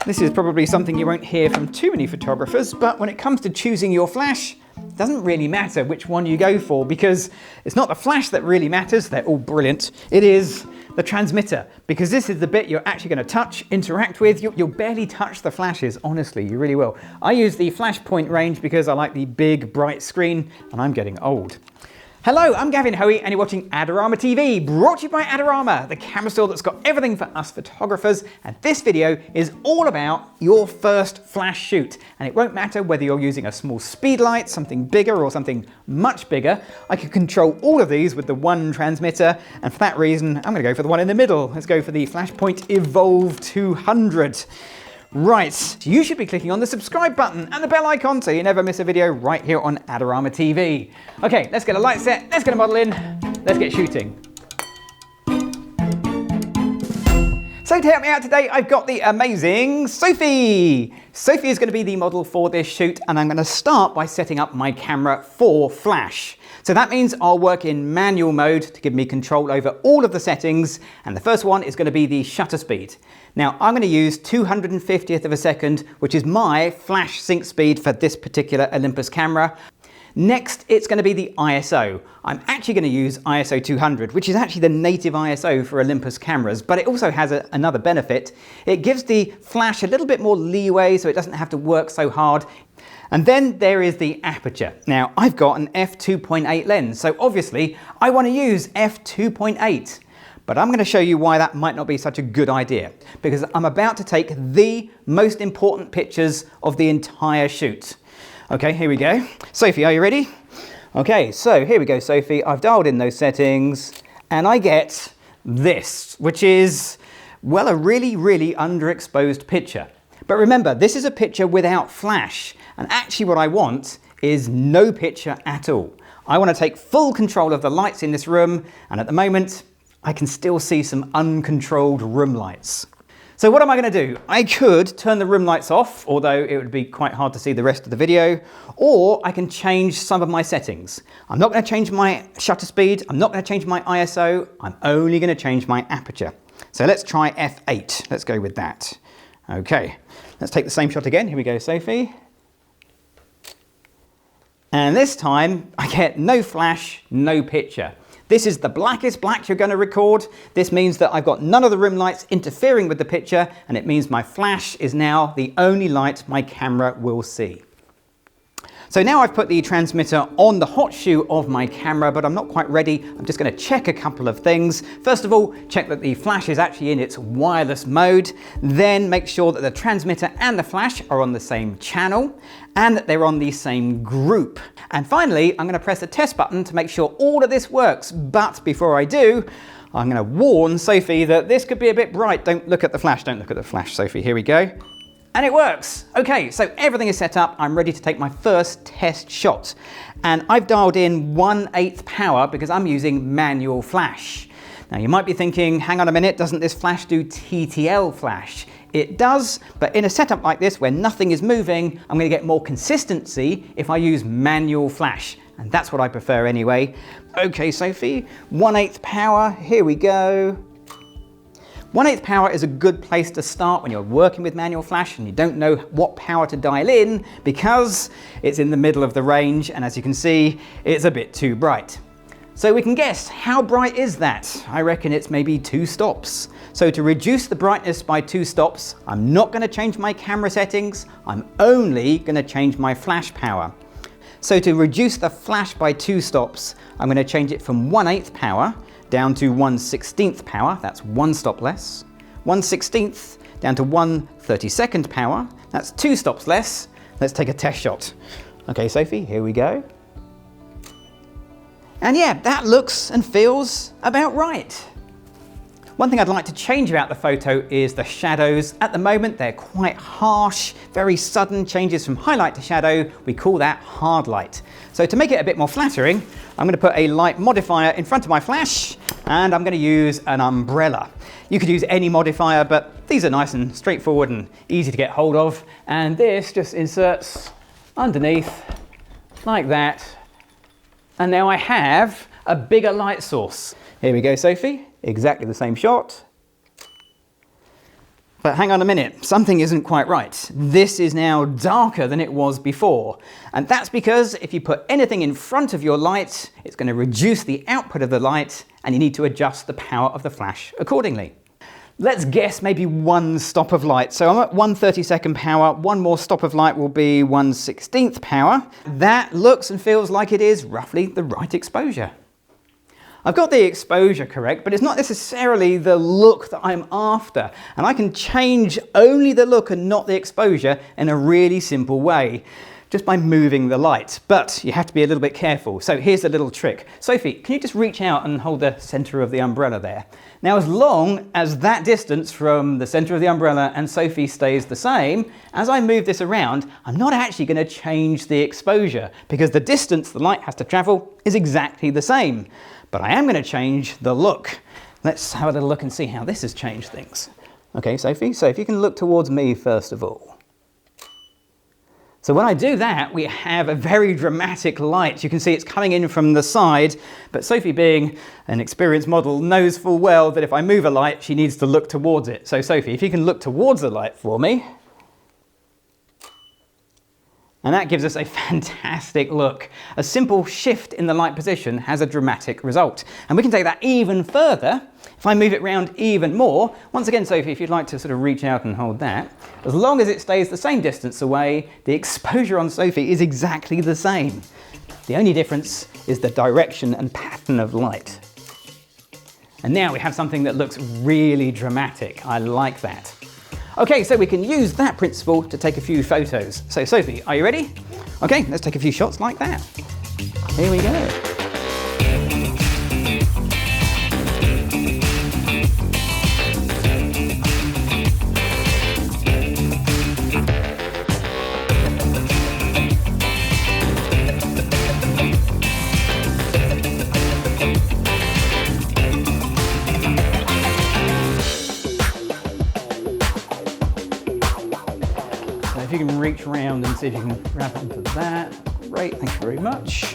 This is probably something you won't hear from too many photographers, but when it comes to choosing your flash, it doesn't really matter which one you go for, because it's not the flash that really matters, they're all brilliant, it is the transmitter, because this is the bit you're actually going to touch, interact with. You'll barely touch the flashes, honestly, you really will. I use the Flashpoint range because I like the big bright screen, and I'm getting old. Hello, I'm Gavin Hoey and you're watching Adorama TV, brought to you by Adorama, the camera store that's got everything for us photographers. And this video is all about your first flash shoot. And it won't matter whether you're using a small speed light, something bigger or something much bigger. I can control all of these with the one transmitter. And for that reason, I'm gonna go for the one in the middle. Let's go for the Flashpoint Evolve 200. Right, you should be clicking on the subscribe button and the bell icon so you never miss a video right here on Adorama TV. Okay, let's get a light set, let's get a model in, let's get shooting. So to help me out today, I've got the amazing Sophie. Sophie is going to be the model for this shoot, and I'm going to start by setting up my camera for flash. So that means I'll work in manual mode to give me control over all of the settings, and the first one is going to be the shutter speed. Now I'm going to use 250th of a second, which is my flash sync speed for this particular Olympus camera. Next, it's going to be the ISO. I'm actually going to use ISO 200, which is actually the native ISO for Olympus cameras, but it also has another benefit. It gives the flash a little bit more leeway so it doesn't have to work so hard. And then there is the aperture. Now, I've got an f2.8 lens, so obviously I want to use f2.8. But I'm going to show you why that might not be such a good idea, because I'm about to take the most important pictures of the entire shoot. Okay, here we go. Sophie, are you ready? Okay, so here we go, Sophie. I've dialed in those settings and I get this, which is, well, a really, really underexposed picture. But remember, this is a picture without flash. And actually what I want is no picture at all. I want to take full control of the lights in this room. And at the moment, I can still see some uncontrolled room lights. So what am I going to do? I could turn the room lights off, although it would be quite hard to see the rest of the video, or I can change some of my settings. I'm not going to change my shutter speed, I'm not going to change my ISO, I'm only going to change my aperture. So let's try f8, let's go with that. Okay, let's take the same shot again, here we go, Sophie. And this time I get no flash, no picture. This is the blackest black you're going to record. This means that I've got none of the room lights interfering with the picture, and it means my flash is now the only light my camera will see. So now I've put the transmitter on the hot shoe of my camera, but I'm not quite ready. I'm just going to check a couple of things. First of all, check that the flash is actually in its wireless mode. Then make sure that the transmitter and the flash are on the same channel and that they're on the same group. And finally, I'm going to press the test button to make sure all of this works. But before I do, I'm going to warn Sophie that this could be a bit bright. Don't look at the flash. Don't look at the flash, Sophie. Here we go. And it works. Okay, so everything is set up. I'm ready to take my first test shot. And I've dialed in 1/8 power because I'm using manual flash. Now you might be thinking, hang on a minute, doesn't this flash do TTL flash? It does, but in a setup like this where nothing is moving, I'm going to get more consistency if I use manual flash. And that's what I prefer anyway. Okay, Sophie, 1/8 power, here we go. 1/8 power is a good place to start when you're working with manual flash and you don't know what power to dial in because it's in the middle of the range, and as you can see, it's a bit too bright. So we can guess, how bright is that? I reckon it's maybe 2 stops. So to reduce the brightness by 2 stops, I'm not going to change my camera settings, I'm only going to change my flash power. So to reduce the flash by 2 stops, I'm going to change it from 1/8 power down to 1/16 power, that's 1 stop less. 1/16 down to 1/32 power, that's 2 stops less. Let's take a test shot. Okay, Sophie, here we go. And yeah, that looks and feels about right. One thing I'd like to change about the photo is the shadows. At the moment, they're quite harsh, very sudden changes from highlight to shadow. We call that hard light. So to make it a bit more flattering, I'm going to put a light modifier in front of my flash, and I'm going to use an umbrella. You could use any modifier, but these are nice and straightforward and easy to get hold of. And this just inserts underneath like that. And now I have a bigger light source. Here we go, Sophie. Exactly the same shot. But hang on a minute, something isn't quite right. This is now darker than it was before. And that's because if you put anything in front of your light, it's going to reduce the output of the light, and you need to adjust the power of the flash accordingly. Let's guess maybe one stop of light. So I'm at 1/32 power, one more stop of light will be 1/16 power. That looks and feels like it is roughly the right exposure. I've got the exposure correct, but it's not necessarily the look that I'm after. And I can change only the look and not the exposure in a really simple way, just by moving the light. But you have to be a little bit careful. So here's a little trick. Sophie, can you just reach out and hold the center of the umbrella there? Now, as long as that distance from the center of the umbrella and Sophie stays the same, as I move this around, I'm not actually going to change the exposure because the distance the light has to travel is exactly the same. But I am going to change the look. Let's have a little look and see how this has changed things. Okay, Sophie, so if you can look towards me first of all. So when I do that, we have a very dramatic light. You can see it's coming in from the side, but Sophie, being an experienced model, knows full well that if I move a light, she needs to look towards it. So Sophie, if you can look towards the light for me. And that gives us a fantastic look. A simple shift in the light position has a dramatic result. And we can take that even further. If I move it round even more, once again, Sophie, if you'd like to sort of reach out and hold that, as long as it stays the same distance away, the exposure on Sophie is exactly the same. The only difference is the direction and pattern of light. And now we have something that looks really dramatic. I like that. Okay, so we can use that principle to take a few photos. So Sophie, are you ready? Okay, let's take a few shots like that. Here we go. If you can reach around and see if you can wrap it into that. Great, thank you very much.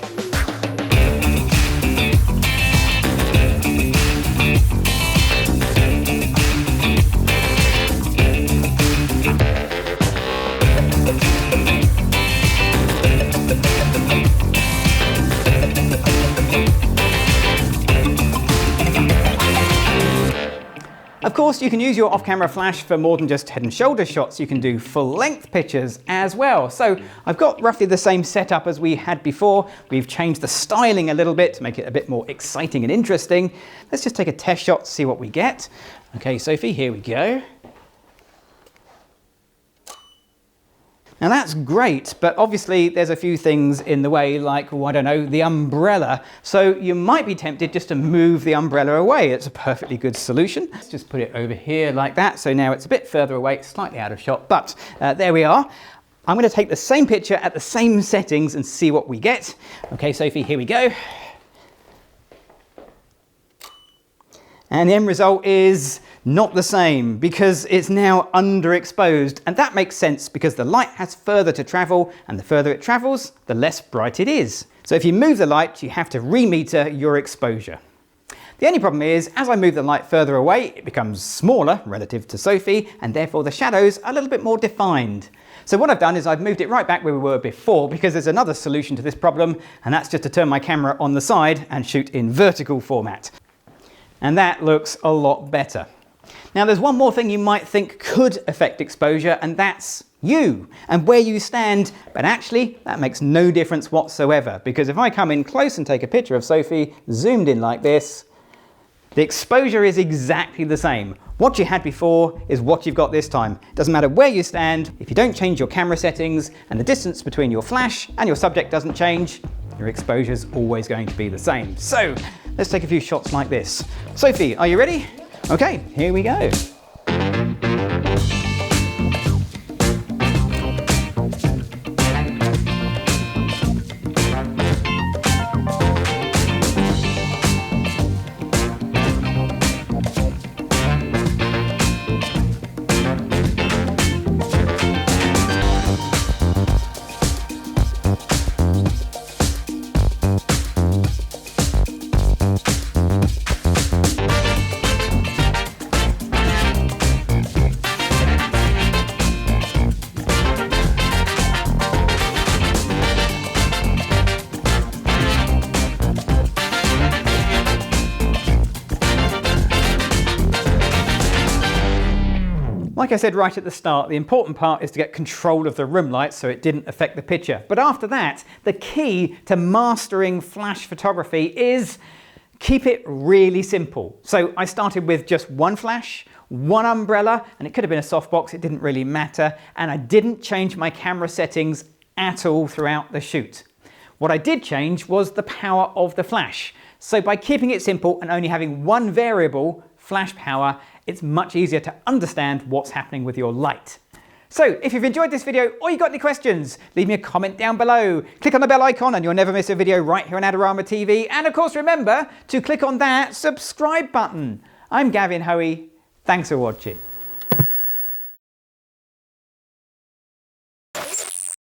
Of course, you can use your off-camera flash for more than just head and shoulder shots. You can do full-length pictures as well. So I've got roughly the same setup as we had before. We've changed the styling a little bit to make it a bit more exciting and interesting. Let's just take a test shot to see what we get. Okay, Sophie, here we go. Now that's great, but obviously there's a few things in the way, like, well, I don't know, the umbrella. So you might be tempted just to move the umbrella away. It's a perfectly good solution. Let's just put it over here like that. So now it's a bit further away, slightly out of shot, but there we are. I'm going to take the same picture at the same settings and see what we get. Okay, Sophie, here we go. And the end result is not the same because it's now underexposed, and that makes sense because the light has further to travel, and the further it travels, the less bright it is. So if you move the light, you have to remeter your exposure. The only problem is, as I move the light further away, it becomes smaller relative to Sophie, and therefore the shadows are a little bit more defined. So what I've done is I've moved it right back where we were before, because there's another solution to this problem, and that's just to turn my camera on the side and shoot in vertical format. And that looks a lot better. Now there's one more thing you might think could affect exposure, and that's you and where you stand, but actually that makes no difference whatsoever, because if I come in close and take a picture of Sophie zoomed in like this, the exposure is exactly the same. What you had before is what you've got this time. Doesn't matter where you stand, if you don't change your camera settings and the distance between your flash and your subject doesn't change, your exposure is always going to be the same. So let's take a few shots like this. Sophie, are you ready? Okay, here we go. Like I said right at the start, the important part is to get control of the room light so it didn't affect the picture. But after that, the key to mastering flash photography is keep it really simple. So I started with just one flash, one umbrella, and it could have been a softbox, it didn't really matter, and I didn't change my camera settings at all throughout the shoot. What I did change was the power of the flash. So by keeping it simple and only having one variable, flash power, it's much easier to understand what's happening with your light. So if you've enjoyed this video or you got any questions, leave me a comment down below. Click on the bell icon and you'll never miss a video right here on Adorama TV. And of course remember to click on that subscribe button. I'm Gavin Hoey. Thanks for watching.